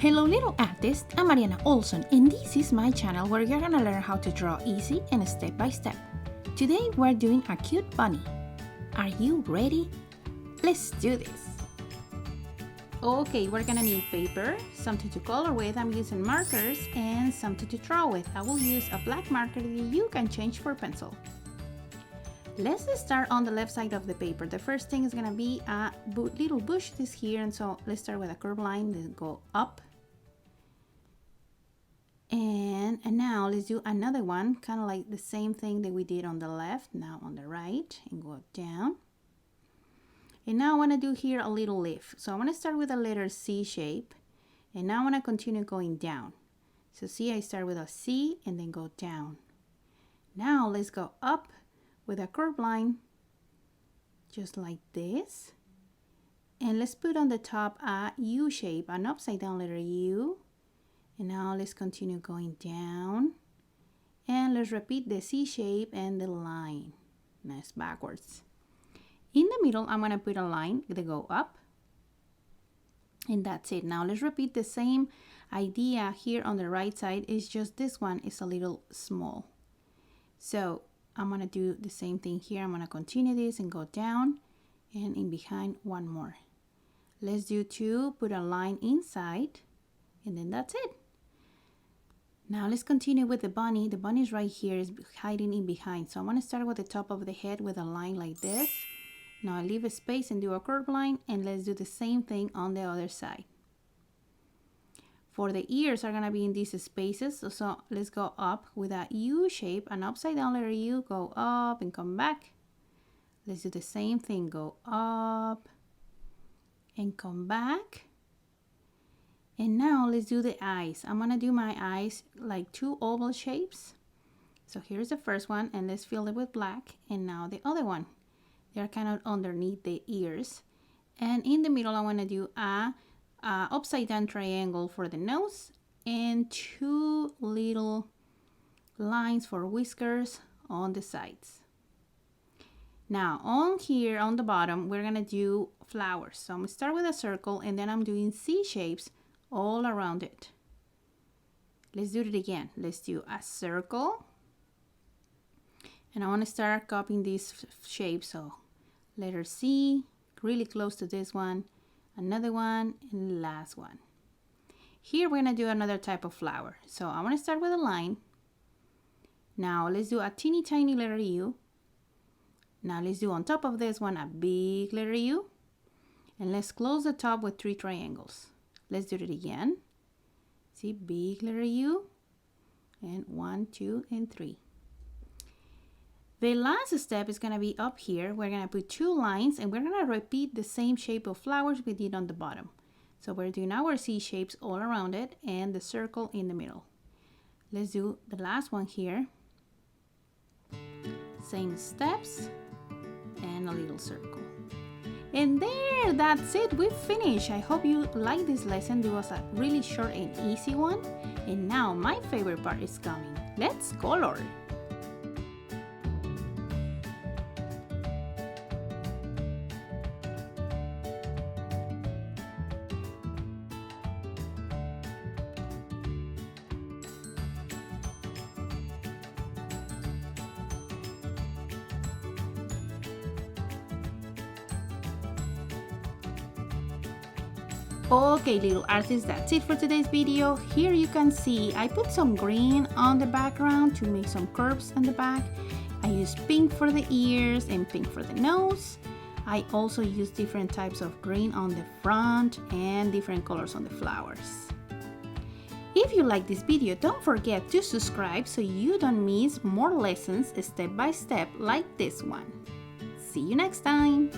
Hello little artists, I'm Mariana Olson and this is my channel where you're gonna learn how to draw easy and step by step. Today we're doing a cute bunny. Are you ready? Let's do this! Okay, we're gonna need paper, something to color with, I'm using markers, and something to draw with. I will use a black marker that you can change for pencil. Let's start on the left side of the paper. The first thing is gonna be a little bush this here, and so let's start with a curved line, then go up. And now let's do another one, kind of like the same thing that we did on the left, now on the right, and go down. And now I want to do here a little leaf. So I want to start with a letter C shape, and now I want to continue going down. So see, I start with a C and then go down. Now let's go up with a curved line, just like this. And let's put on the top a U shape, an upside down letter U. And now let's continue going down. And let's repeat the C shape and the line. Nice backwards. In the middle, I'm going to put a line that go up. And that's it. Now let's repeat the same idea here on the right side. It's just this one is a little small. So I'm going to do the same thing here. I'm going to continue this and go down. And in behind, one more. Let's do two, put a line inside. And then that's it. Now let's continue with the bunny. The bunny is right here, is hiding in behind. So I'm going to start with the top of the head with a line like this. Now I leave a space and do a curved line, and let's do the same thing on the other side. For the ears are going to be in these spaces, so let's go up with a U shape, an upside down letter U, go up and come back. Let's do the same thing, go up and come back. And now let's do the eyes. I'm going to do my eyes like two oval shapes. So here's the first one, and let's fill it with black. And now the other one. They're kind of underneath the ears. And in the middle, I want to do a upside down triangle for the nose and two little lines for whiskers on the sides. Now on here on the bottom, we're going to do flowers. So I'm going to start with a circle, and then I'm doing C shapes all around it. Let's do it again. Let's do a circle. And I want to start copying these shapes. So letter C, really close to this one, another one, and the last one. Here we're going to do another type of flower. So I want to start with a line. Now let's do a teeny tiny letter U. Now let's do on top of this one a big letter U. And let's close the top with three triangles. Let's do it again. See, big letter U, and 1, 2, and 3. The last step is going to be up here. We're going to put two lines, and we're going to repeat the same shape of flowers we did on the bottom. So we're doing our C shapes all around it and the circle in the middle. Let's do the last one here. Same steps and a little circle. And there, that's it, we've finished. I hope you like this lesson. It was a really short and easy one. And now my favorite part is coming. Let's color. Okay, little artists, that's it for today's video. Here you can see I put some green on the background to make some curves on the back. I used pink for the ears and pink for the nose. I also used different types of green on the front and different colors on the flowers. If you like this video, don't forget to subscribe so you don't miss more lessons step by step like this one. See you next time!